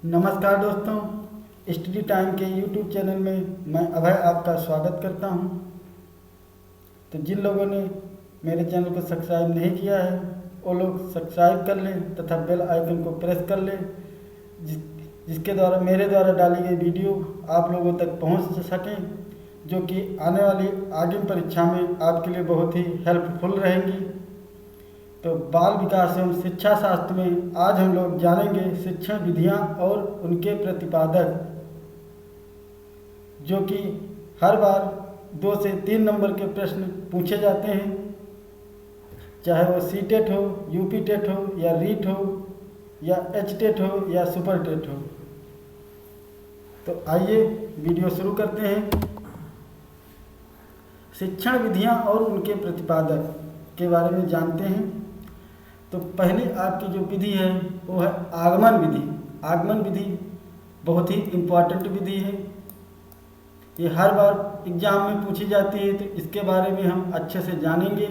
नमस्कार दोस्तों, study time के यूट्यूब चैनल में मैं अभय आपका स्वागत करता हूं। तो जिन लोगों ने मेरे चैनल को सब्सक्राइब नहीं किया है वो लोग सब्सक्राइब कर लें तथा बेल आइकन को प्रेस कर लें, जिसके द्वारा मेरे द्वारा डाली गई वीडियो आप लोगों तक पहुंच सकें, जो कि आने वाली आगे परीक्षा में आपके लिए बहुत ही हेल्पफुल रहेंगी। तो बाल विकास एवं शिक्षा शास्त्र में आज हम लोग जानेंगे शिक्षण विधियां और उनके प्रतिपादक, जो कि हर बार 2 से 3 नंबर के प्रश्न पूछे जाते हैं, चाहे वो सी-टेट हो, यूपी टेट हो या रीट हो या एच-टेट हो या सुपर टेट हो। तो आइए वीडियो शुरू करते हैं। शिक्षण विधियां और उनके प्रतिपादक के बारे में जानते हैं। तो पहली आपकी जो विधि है वो है आगमन विधि। आगमन विधि बहुत ही इम्पॉर्टेंट विधि है, ये हर बार एग्जाम में पूछी जाती है, तो इसके बारे में हम अच्छे से जानेंगे।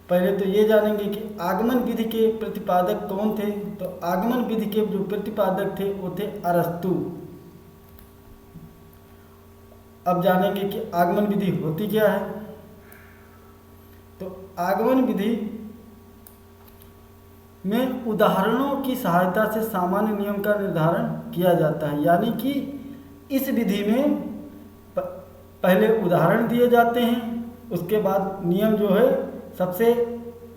पहले तो ये जानेंगे कि आगमन विधि के प्रतिपादक कौन थे। तो आगमन विधि के जो प्रतिपादक थे वो थे अरस्तु। अब जानेंगे कि आगमन विधि होती क्या है। तो आगमन विधि में उदाहरणों की सहायता से सामान्य नियम का निर्धारण किया जाता है, यानी कि इस विधि में पहले उदाहरण दिए जाते हैं, उसके बाद नियम जो है सबसे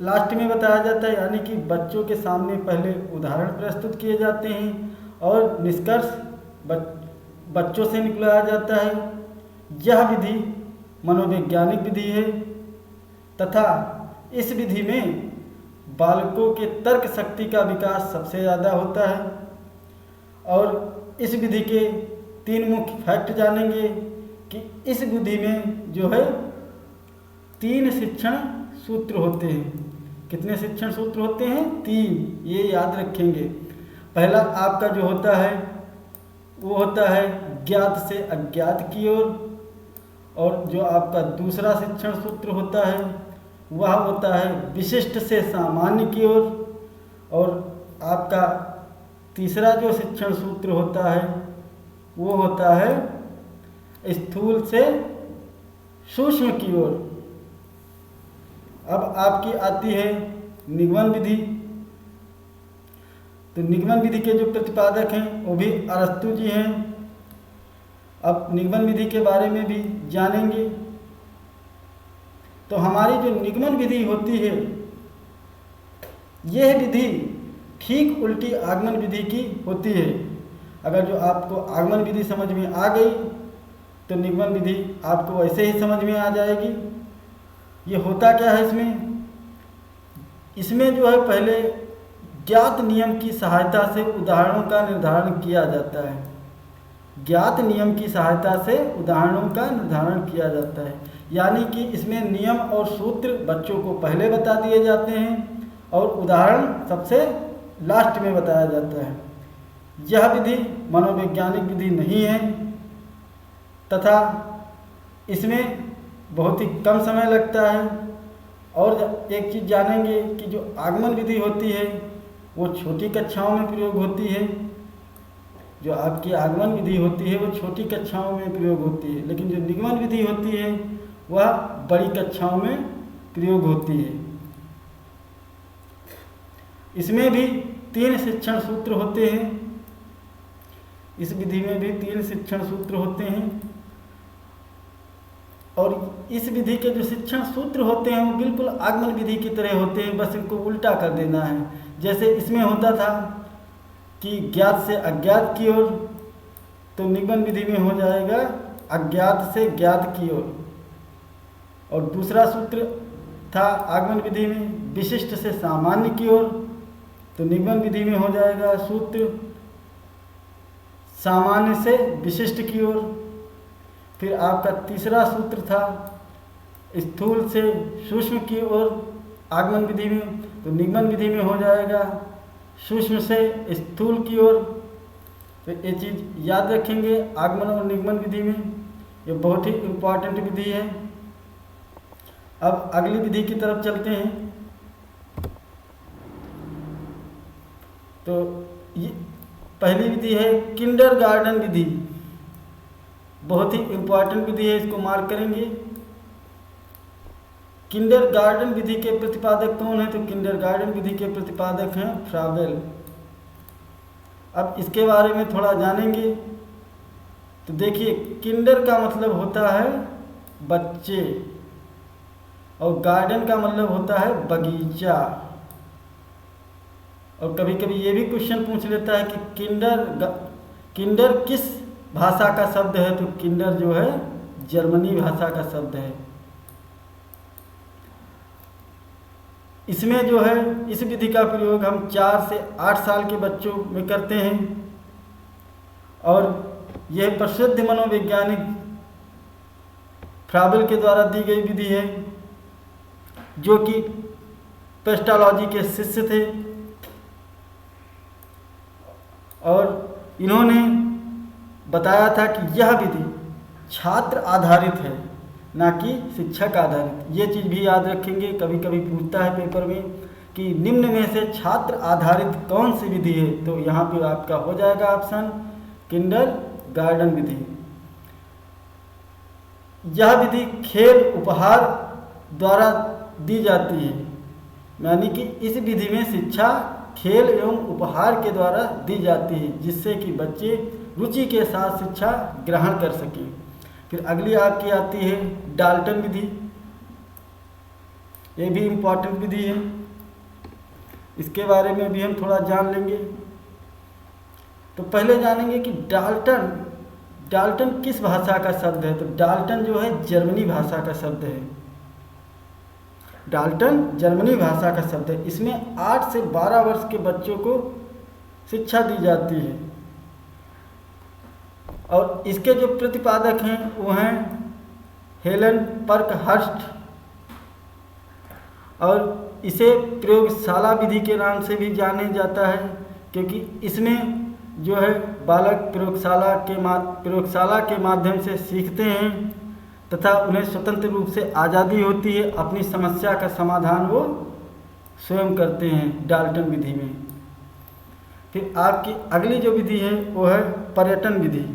लास्ट में बताया जाता है, यानी कि बच्चों के सामने पहले उदाहरण प्रस्तुत किए जाते हैं और निष्कर्ष बच्चों से निकलाया जाता है। यह विधि मनोवैज्ञानिक विधि है तथा इस विधि में बालकों के तर्क शक्ति का विकास सबसे ज़्यादा होता है। और इस विधि के 3 मुख्य फैक्ट जानेंगे कि इस विधि में जो है 3 शिक्षण सूत्र होते हैं। कितने शिक्षण सूत्र होते हैं? 3, ये याद रखेंगे। पहला आपका जो होता है वो होता है ज्ञात से अज्ञात की ओर, और जो आपका दूसरा शिक्षण सूत्र होता है वह होता है विशिष्ट से सामान्य की ओर, और आपका तीसरा जो शिक्षण सूत्र होता है वो होता है स्थूल से सूक्ष्म की ओर। अब आपकी आती है निगमन विधि। तो निगमन विधि के जो प्रतिपादक हैं वो भी अरस्तु जी हैं। अब निगमन विधि के बारे में भी जानेंगे। तो हमारी जो निगमन विधि होती है यह विधि ठीक उल्टी आगमन विधि की होती है। अगर जो आपको आगमन विधि समझ में आ गई तो निगमन विधि आपको वैसे ही समझ में आ जाएगी। ये होता क्या है इसमें जो है पहले ज्ञात नियम की सहायता से उदाहरणों का निर्धारण किया जाता है। ज्ञात नियम की सहायता से उदाहरणों का निर्धारण किया जाता है, यानी कि इसमें नियम और सूत्र बच्चों को पहले बता दिए जाते हैं और उदाहरण सबसे लास्ट में बताया जाता है। यह विधि मनोवैज्ञानिक विधि नहीं है तथा इसमें बहुत ही कम समय लगता है। और एक चीज़ जानेंगे कि जो आगमन विधि होती है वो छोटी कक्षाओं में प्रयोग होती है। जो आपकी आगमन विधि होती है वो छोटी कक्षाओं में प्रयोग होती है, लेकिन जो निगमन विधि होती है वह बड़ी कक्षाओं में प्रयोग होती है। इसमें भी 3 शिक्षण सूत्र होते हैं। इस विधि में भी 3 शिक्षण सूत्र होते हैं, और इस विधि के जो शिक्षण सूत्र होते हैं वो बिल्कुल आगमन विधि की तरह होते हैं, बस इनको उल्टा कर देना है। जैसे इसमें होता था कि ज्ञात से अज्ञात की ओर, तो निगमन विधि में हो जाएगा अज्ञात से ज्ञात की ओर। और दूसरा सूत्र था आगमन विधि में विशिष्ट से सामान्य की ओर, तो निगमन विधि में हो जाएगा सूत्र सामान्य से विशिष्ट की ओर। फिर आपका तीसरा सूत्र था स्थूल से सूक्ष्म की ओर आगमन विधि में, तो निगमन विधि में हो जाएगा सूक्ष्म से स्थूल की ओर। तो ये चीज़ याद रखेंगे आगमन और निगमन विधि में, ये बहुत ही इम्पॉर्टेंट विधि है। अब अगली विधि की तरफ चलते हैं। तो ये पहली विधि है किंडरगार्टन विधि, बहुत ही इम्पोर्टेंट विधि है, इसको मार्क करेंगे। किंडरगार्टन विधि के प्रतिपादक कौन है? तो किंडरगार्टन विधि के प्रतिपादक हैं फ्राबेल। अब इसके बारे में थोड़ा जानेंगे। तो देखिए, किंडर का मतलब होता है बच्चे और गार्डन का मतलब होता है बगीचा। और कभी कभी ये भी क्वेश्चन पूछ लेता है कि किंडर किस भाषा का शब्द है? तो किंडर जो है जर्मनी भाषा का शब्द है। इसमें जो है इस विधि का प्रयोग हम 4 से 8 साल के बच्चों में करते हैं और यह प्रसिद्ध मनोवैज्ञानिक फ्राबेल के द्वारा दी गई विधि है, जो कि पेस्टालॉजी के शिष्य थे और इन्होंने बताया था कि यह विधि छात्र आधारित है, ना कि शिक्षक आधारित। ये चीज़ भी याद रखेंगे, कभी कभी पूछता है पेपर में कि निम्न में से छात्र आधारित कौन सी विधि है? तो यहाँ पे आपका हो जाएगा ऑप्शन किंडरगार्टन विधि। यह विधि खेल उपहार द्वारा दी जाती है, यानी कि इस विधि में शिक्षा खेल एवं उपहार के द्वारा दी जाती है, जिससे कि बच्चे रुचि के साथ शिक्षा ग्रहण कर सकें। फिर अगली आपकी आती है डाल्टन विधि। ये भी इम्पोर्टेंट विधि है, इसके बारे में भी हम थोड़ा जान लेंगे। तो पहले जानेंगे कि डाल्टन किस भाषा का शब्द है? तो डाल्टन जो है जर्मनी भाषा का शब्द है। डाल्टन जर्मनी भाषा का शब्द है। इसमें 8 से 12 वर्ष के बच्चों को शिक्षा दी जाती है और इसके जो प्रतिपादक हैं वो हैं हेलन पर्कहर्स्ट, और इसे प्रयोगशाला विधि के नाम से भी जाने जाता है, क्योंकि इसमें जो है बालक प्रयोगशाला के माध्यम से सीखते हैं तथा उन्हें स्वतंत्र रूप से आज़ादी होती है, अपनी समस्या का समाधान वो स्वयं करते हैं डाल्टन विधि में। फिर आपकी अगली जो विधि है वो है पर्यटन विधि।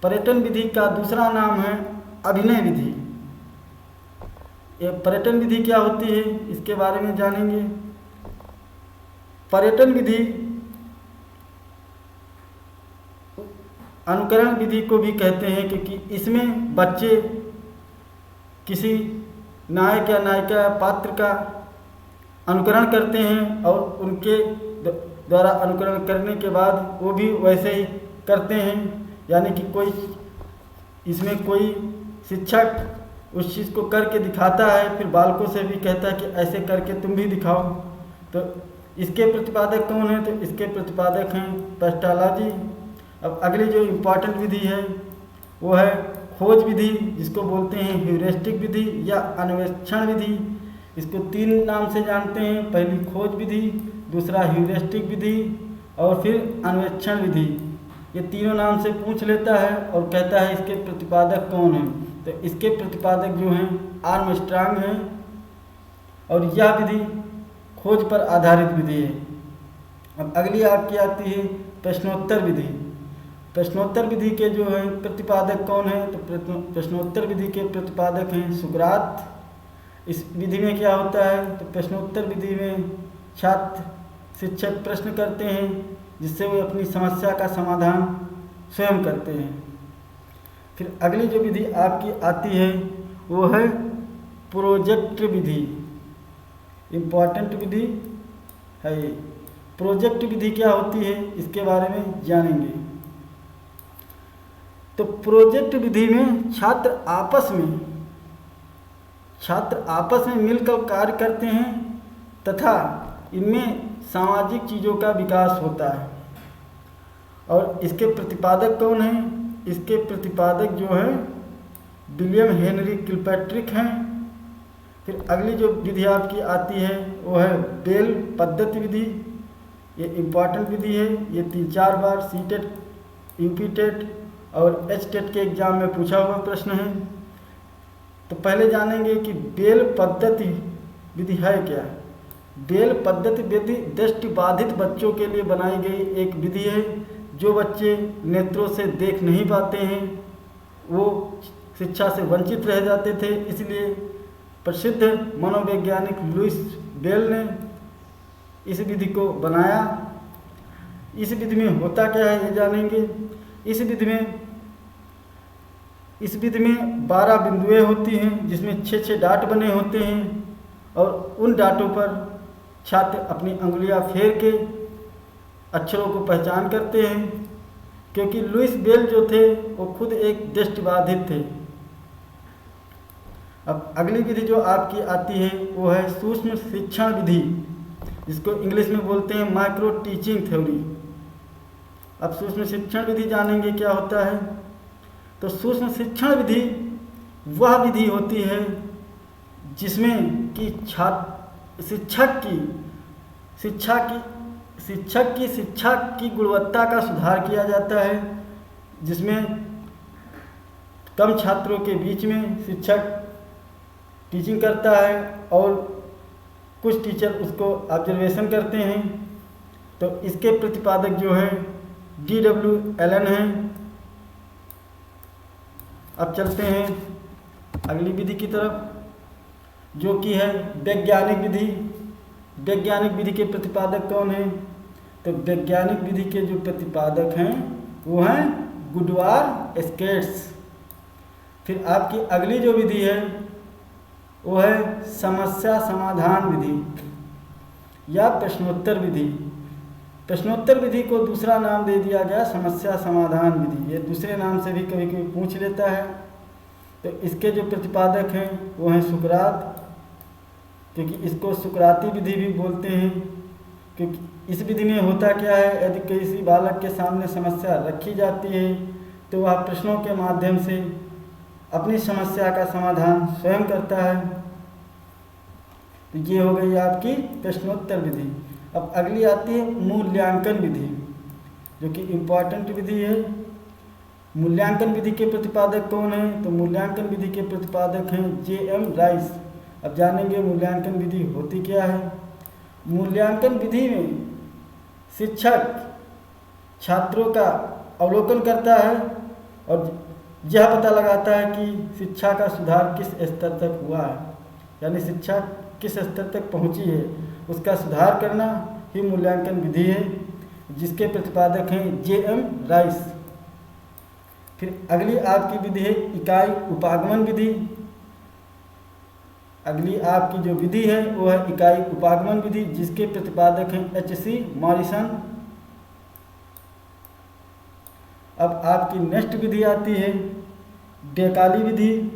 पर्यटन विधि का दूसरा नाम है अभिनय विधि। ये पर्यटन विधि क्या होती है इसके बारे में जानेंगे। पर्यटन विधि अनुकरण विधि को भी कहते हैं, क्योंकि इसमें बच्चे किसी नायक या नायिका या पात्र का अनुकरण करते हैं और उनके द्वारा अनुकरण करने के बाद वो भी वैसे ही करते हैं, यानी कि इसमें कोई शिक्षक उस चीज़ को करके दिखाता है, फिर बालकों से भी कहता है कि ऐसे करके तुम भी दिखाओ। तो इसके प्रतिपादक कौन है? तो इसके प्रतिपादक हैं पेस्टालॉजी। अब अगली जो इम्पोर्टेंट विधि है वो है खोज विधि, जिसको बोलते हैं ह्यूरिस्टिक विधि या अन्वेषण विधि। इसको 3 नाम से जानते हैं, पहली खोज विधि, दूसरा ह्यूरिस्टिक विधि और फिर अन्वेषण विधि। ये तीनों नाम से पूछ लेता है और कहता है इसके प्रतिपादक कौन हैं। तो इसके प्रतिपादक जो हैं आर्मस्ट्रांग हैं और यह विधि खोज पर आधारित विधि है। अब अगली आपकी आती है प्रश्नोत्तर विधि। प्रश्नोत्तर विधि के जो हैं प्रतिपादक कौन हैं? तो प्रश्नोत्तर विधि के प्रतिपादक हैं सुकरात। इस विधि में क्या होता है? तो प्रश्नोत्तर विधि में छात्र शिक्षक प्रश्न करते हैं जिससे वे अपनी समस्या का समाधान स्वयं करते हैं। फिर अगली जो विधि आपकी आती है वो है प्रोजेक्ट विधि। इम्पॉर्टेंट विधि है ये। प्रोजेक्ट विधि क्या होती है इसके बारे में जानेंगे। तो प्रोजेक्ट विधि में छात्र आपस में मिलकर कार्य करते हैं तथा इनमें सामाजिक चीज़ों का विकास होता है। और इसके प्रतिपादक कौन हैं? इसके प्रतिपादक जो है विलियम हेनरी किलपैट्रिक हैं। फिर अगली जो विधि आपकी आती है वो है बेल पद्धति विधि। ये इम्पॉर्टेंट विधि है, ये 3-4 बार सीटेट, यूपीटेट और एचटेट के एग्जाम में पूछा हुआ प्रश्न है। तो पहले जानेंगे कि बेल पद्धति विधि है क्या। बेल पद्धति विधि दृष्टिबाधित बच्चों के लिए बनाई गई एक विधि है। जो बच्चे नेत्रों से देख नहीं पाते हैं वो शिक्षा से वंचित रह जाते थे, इसलिए प्रसिद्ध मनोवैज्ञानिक लुईस बेल ने इस विधि को बनाया। इस विधि में होता क्या है ये जानेंगे। इस विधि में 12 बिंदुएं होती हैं जिसमें 6-6 डाट बने होते हैं और उन डाटों पर छात्र अपनी अंगुलियां फेर के अक्षरों को पहचान करते हैं। क्योंकि लुईस बेल जो थे वो खुद एक दृष्टिबाधित थे। अब अगली विधि जो आपकी आती है वो है सूक्ष्म शिक्षण विधि, जिसको इंग्लिश में बोलते हैं माइक्रो टीचिंग थ्योरी। अब सूक्ष्म शिक्षण विधि जानेंगे क्या होता है। तो सूक्ष्म शिक्षण विधि वह विधि होती है जिसमें कि शिक्षक की शिक्षा की गुणवत्ता का सुधार किया जाता है, जिसमें कम छात्रों के बीच में शिक्षक टीचिंग करता है और कुछ टीचर उसको ऑब्जर्वेशन करते हैं। तो इसके प्रतिपादक जो है D.W. एलन हैं। अब चलते हैं अगली विधि की तरफ, जो कि है वैज्ञानिक विधि। वैज्ञानिक विधि के प्रतिपादक कौन हैं। तो वैज्ञानिक विधि के जो प्रतिपादक हैं वो हैं गुडवार स्केट्स। फिर आपकी अगली जो विधि है वो है समस्या समाधान विधि या प्रश्नोत्तर विधि। प्रश्नोत्तर विधि को दूसरा नाम दे दिया गया समस्या समाधान विधि। ये दूसरे नाम से भी कभी कभी पूछ लेता है। तो इसके जो प्रतिपादक हैं वो हैं सुकरात, क्योंकि इसको सुकराती विधि भी बोलते हैं। क्योंकि इस विधि में होता क्या है, यदि किसी बालक के सामने समस्या रखी जाती है तो वह प्रश्नों के माध्यम से अपनी समस्या का समाधान स्वयं करता है। तो ये हो गई आपकी प्रश्नोत्तर विधि। अब अगली आती है मूल्यांकन विधि, जो कि इम्पॉर्टेंट विधि है। मूल्यांकन विधि के प्रतिपादक कौन हैं। तो मूल्यांकन विधि के प्रतिपादक हैं J.M. राइस। अब जानेंगे मूल्यांकन विधि होती क्या है। मूल्यांकन विधि में शिक्षक छात्रों का अवलोकन करता है और यह पता लगाता है कि शिक्षा का सुधार किस स्तर तक हुआ है, यानी शिक्षा किस स्तर तक पहुंची है, उसका सुधार करना ही मूल्यांकन विधि है, जिसके प्रतिपादक हैं J.M. राइस। फिर अगली आपकी विधि है इकाई उपागमन विधि। अगली आपकी जो विधि है वो है इकाई उपागमन विधि, जिसके प्रतिपादक हैं H.C. मॉरिसन। अब आपकी नेक्स्ट विधि आती है डेकाली विधि।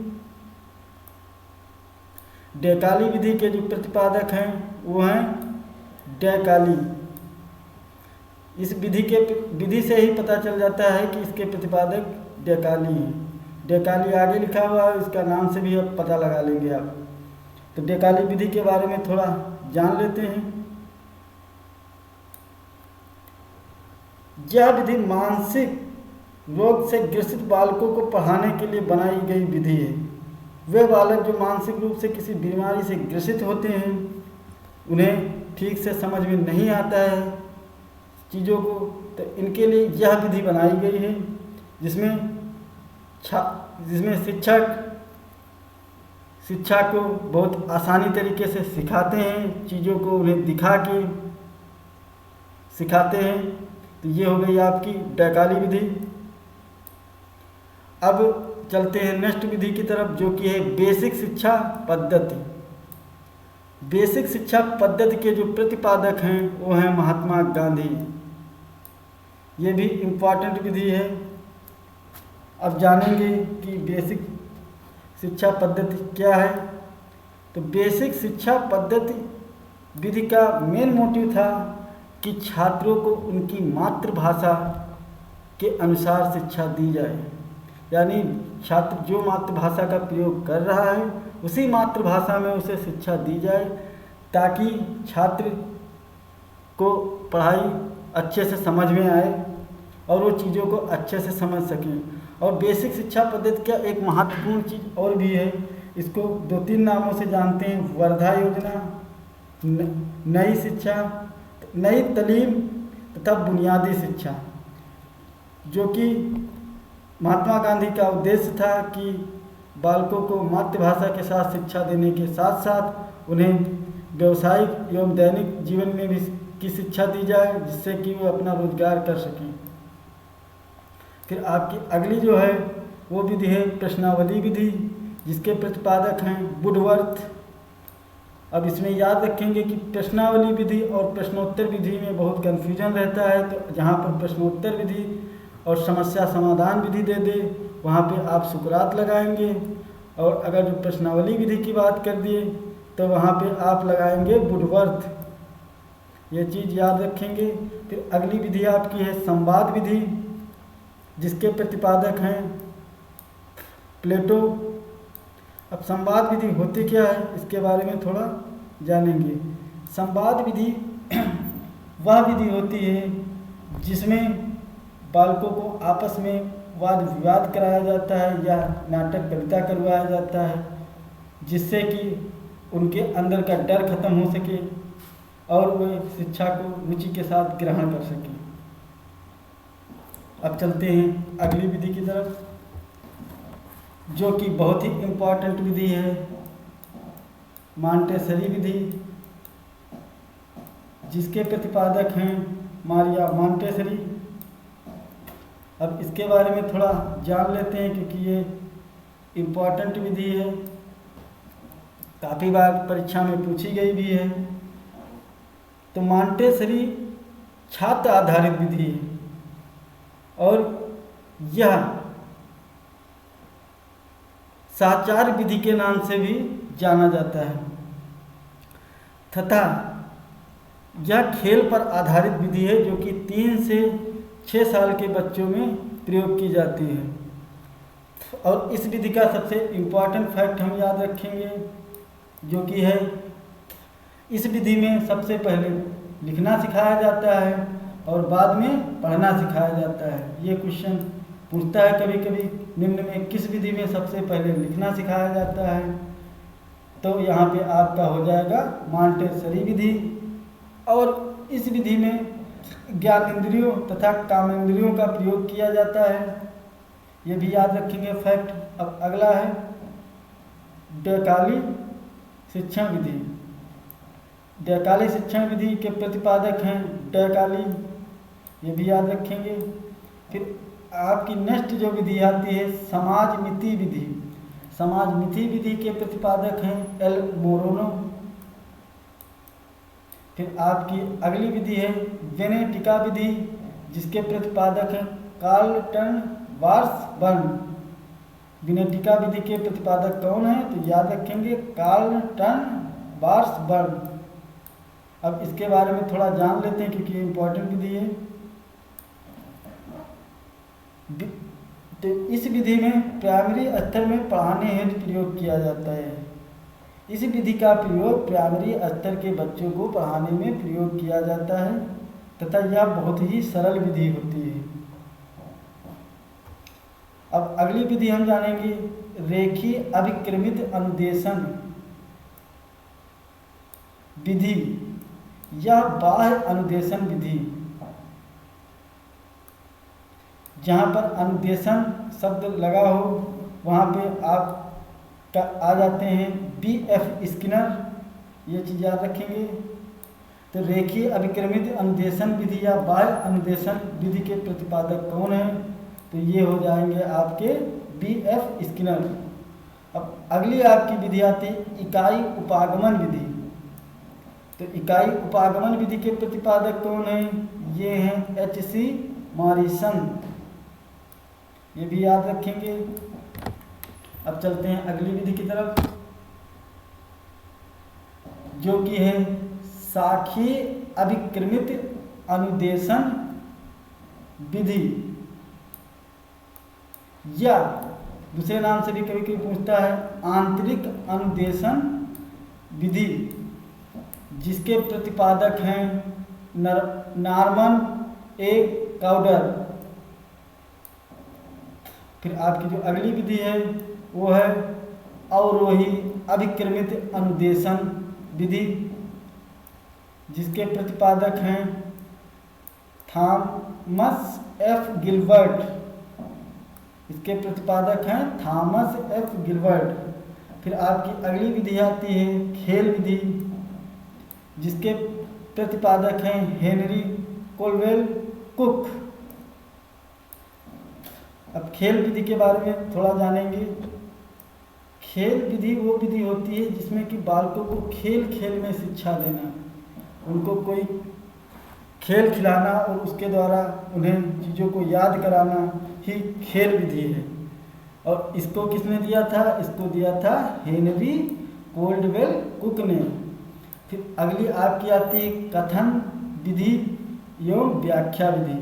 डेकाली विधि के जो प्रतिपादक हैं वो हैं डेकाली। इस विधि से ही पता चल जाता है कि इसके प्रतिपादक डेकाली हैं। डेकाली आगे लिखा हुआ है, इसका नाम से भी अब पता लगा लेंगे आप। तो डेकाली विधि के बारे में थोड़ा जान लेते हैं। यह विधि मानसिक रोग से ग्रसित बालकों को पढ़ाने के लिए बनाई गई विधि है। वे बालक जो मानसिक रूप से किसी बीमारी से ग्रसित होते हैं, उन्हें ठीक से समझ में नहीं आता है चीज़ों को, तो इनके लिए यह विधि बनाई गई है, जिसमें शिक्षा को बहुत आसानी तरीके से सिखाते हैं, चीज़ों को उन्हें दिखा के सिखाते हैं। तो ये हो गई आपकी डेकाली विधि। अब चलते हैं नेक्स्ट विधि की तरफ, जो कि है बेसिक शिक्षा पद्धति। बेसिक शिक्षा पद्धति के जो प्रतिपादक हैं वो हैं महात्मा गांधी। ये भी इम्पॉर्टेंट विधि है। अब जानेंगे कि बेसिक शिक्षा पद्धति क्या है। तो बेसिक शिक्षा पद्धति विधि का मेन मोटिव था कि छात्रों को उनकी मातृभाषा के अनुसार शिक्षा दी जाए, यानी छात्र जो मातृभाषा का प्रयोग कर रहा है उसी मातृभाषा में उसे शिक्षा दी जाए, ताकि छात्र को पढ़ाई अच्छे से समझ में आए और वो चीज़ों को अच्छे से समझ सकें। और बेसिक शिक्षा पद्धति का एक महत्वपूर्ण चीज़ और भी है, इसको 2-3 नामों से जानते हैं, वर्धा योजना, नई शिक्षा, नई तालीम तथा बुनियादी शिक्षा, जो कि महात्मा गांधी का उद्देश्य था कि बालकों को मातृभाषा के साथ शिक्षा देने के साथ साथ उन्हें व्यवसायिक एवं दैनिक जीवन में भी की शिक्षा दी जाए, जिससे कि वो अपना रोजगार कर सकें। फिर आपकी अगली जो है वो विधि है प्रश्नावली विधि, जिसके प्रतिपादक हैं वुडवर्थ। अब इसमें याद रखेंगे कि प्रश्नावली विधि और प्रश्नोत्तर विधि में बहुत कन्फ्यूजन रहता है, तो जहाँ पर प्रश्नोत्तर विधि और समस्या समाधान विधि दे दे वहाँ पे आप सुकरात लगाएंगे, और अगर जो प्रश्नावली विधि की बात कर दिए तो वहाँ पे आप लगाएंगे वुडवर्थ। ये चीज़ याद रखेंगे। फिर अगली विधि आपकी है संवाद विधि, जिसके प्रतिपादक हैं प्लेटो। अब संवाद विधि होती क्या है इसके बारे में थोड़ा जानेंगे। संवाद विधि वह विधि होती है जिसमें बालकों को आपस में वाद विवाद कराया जाता है या नाटक कविता करवाया जाता है, जिससे कि उनके अंदर का डर खत्म हो सके और वे शिक्षा को रुचि के साथ ग्रहण कर सकें। अब चलते हैं अगली विधि की तरफ, जो कि बहुत ही इम्पोर्टेंट विधि है, मॉन्टेसरी विधि, जिसके प्रतिपादक हैं मारिया मॉन्टेसरी। अब इसके बारे में थोड़ा जान लेते हैं क्योंकि ये इम्पोर्टेंट विधि है, काफ़ी बार परीक्षा में पूछी गई भी है। तो मॉन्टेसरी छात्र आधारित विधि है और यह साचार विधि के नाम से भी जाना जाता है, तथा यह खेल पर आधारित विधि है जो कि 3 से 6 साल के बच्चों में प्रयोग की जाती है। और इस विधि का सबसे इम्पॉर्टेंट फैक्ट हम याद रखेंगे, जो कि है इस विधि में सबसे पहले लिखना सिखाया जाता है और बाद में पढ़ना सिखाया जाता है। ये क्वेश्चन पूछता है कभी कभी, निम्न में किस विधि में सबसे पहले लिखना सिखाया जाता है, तो यहाँ पे आपका हो जाएगा मॉन्टेसरी विधि। और इस विधि में ज्ञानेंद्रियों तथा कामेंद्रियों का प्रयोग किया जाता है, ये भी याद रखेंगे फैक्ट। अब अगला है डैकाली शिक्षण विधि। डैकाली शिक्षण विधि के प्रतिपादक हैं डैकाली, ये भी याद रखेंगे। फिर आपकी नेक्स्ट जो विधि आती है समाजमिति विधि। समाजमिति विधि के प्रतिपादक हैं एल मोरोनो। फिर आपकी अगली विधि है वेनेटिका विधि, जिसके प्रतिपादक हैं कार्लटन वार्सबर्न। वेनेटिका विधि के प्रतिपादक कौन है तो याद रखेंगे कार्लटन वार्सबर्न। अब इसके बारे में थोड़ा जान लेते हैं क्योंकि ये इम्पोर्टेंट विधि है। तो इस विधि में प्राइमरी स्तर में पढ़ाने हेतु प्रयोग किया जाता है। इस विधि का प्रयोग प्राइमरी स्तर के बच्चों को पढ़ाने में प्रयोग किया जाता है तथा यह बहुत ही सरल विधि होती है। अब अगली विधि हम जानेंगे रेखीय अभिक्रमित अनुदेशन विधि या बाह्य अनुदेशन विधि, जहाँ पर अनुदेशन शब्द लगा हो वहाँ पे आप का आ जाते हैं B.F. स्किनर, ये चीज़ याद रखेंगे। तो रेखीय अभिक्रमित अनुदेशन विधि या बाह्य अनुदेशन विधि के प्रतिपादक कौन है तो ये हो जाएंगे आपके B.F. स्किनर। अब अगली आपकी विधि आती है इकाई उपागमन विधि। तो इकाई उपागमन विधि के प्रतिपादक कौन है, ये हैं H.C. मॉरिसन, ये भी याद रखेंगे। अब चलते हैं अगली विधि की तरफ, जो कि है शाखीय अभिक्रमित अनुदेशन विधि, या दूसरे नाम से भी कभी कभी पूछता है आंतरिक अनुदेशन विधि, जिसके प्रतिपादक हैं नॉर्मन ए काउडर। फिर आपकी जो अगली विधि है वो है अवरोही अभिक्रमित अनुदेशन विधि, जिसके प्रतिपादक हैं थॉमस एफ गिलबर्ट। इसके प्रतिपादक हैं थॉमस एफ गिलबर्ट। फिर आपकी अगली विधि आती है खेल विधि, जिसके प्रतिपादक हैं हेनरी कोलवेल कुक। अब खेल विधि के बारे में थोड़ा जानेंगे। खेल विधि वो विधि होती है जिसमें कि बालकों को खेल खेल में शिक्षा देना, उनको कोई खेल खिलाना और उसके द्वारा उन्हें चीज़ों को याद कराना ही खेल विधि है। और इसको किसने दिया था? इसको दिया था हेनरी कोल्डवेल कुक ने। फिर अगली आपकी आती है कथन विधि एवं व्याख्या विधि।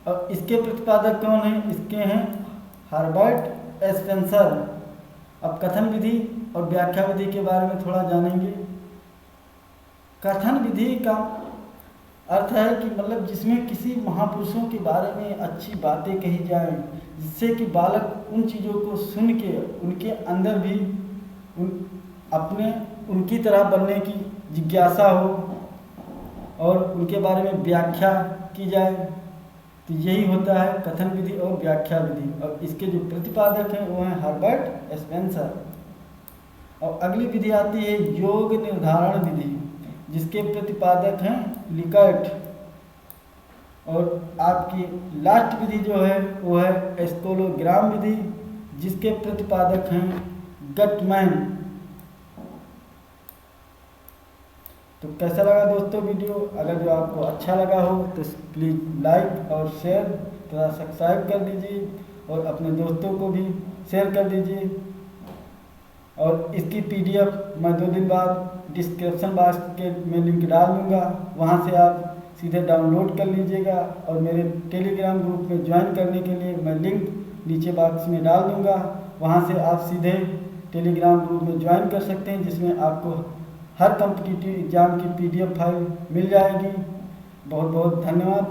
और इसके प्रतिपादक कौन हैं? इसके हैं हर्बर्ट स्पेंसर। अब कथन विधि और व्याख्या विधि के बारे में थोड़ा जानेंगे। कथन विधि का अर्थ है कि मतलब जिसमें किसी महापुरुषों के बारे में अच्छी बातें कही जाएं, जिससे कि बालक उन चीज़ों को सुन के उनके अंदर भी उनकी तरह बनने की जिज्ञासा हो और उनके बारे में व्याख्या की जाए। तो यही होता है कथन विधि और व्याख्या विधि। और इसके जो प्रतिपादक हैं वो हैं हर्बर्ट स्पेंसर। और अगली विधि आती है योग निर्धारण विधि, जिसके प्रतिपादक हैं लिकर्ट। और आपकी लास्ट विधि जो है वो है स्कोलोग्राम विधि, जिसके प्रतिपादक हैं गटमैन। तो कैसा लगा दोस्तों वीडियो? अगर जो आपको अच्छा लगा हो तो प्लीज़ लाइक और शेयर तथा सब्सक्राइब कर दीजिए और अपने दोस्तों को भी शेयर कर दीजिए। और इसकी पीडीएफ मैं 2 दिन बाद डिस्क्रिप्शन बॉक्स के में लिंक डाल दूँगा, वहाँ से आप सीधे डाउनलोड कर लीजिएगा। और मेरे टेलीग्राम ग्रुप में ज्वाइन करने के लिए मैं लिंक नीचे बॉक्स में डाल दूँगा, वहाँ से आप सीधे टेलीग्राम ग्रुप में ज्वाइन कर सकते हैं, जिसमें आपको हर कॉम्पिटिटिव एग्ज़ाम की पीडीएफ फाइल मिल जाएगी। बहुत बहुत धन्यवाद।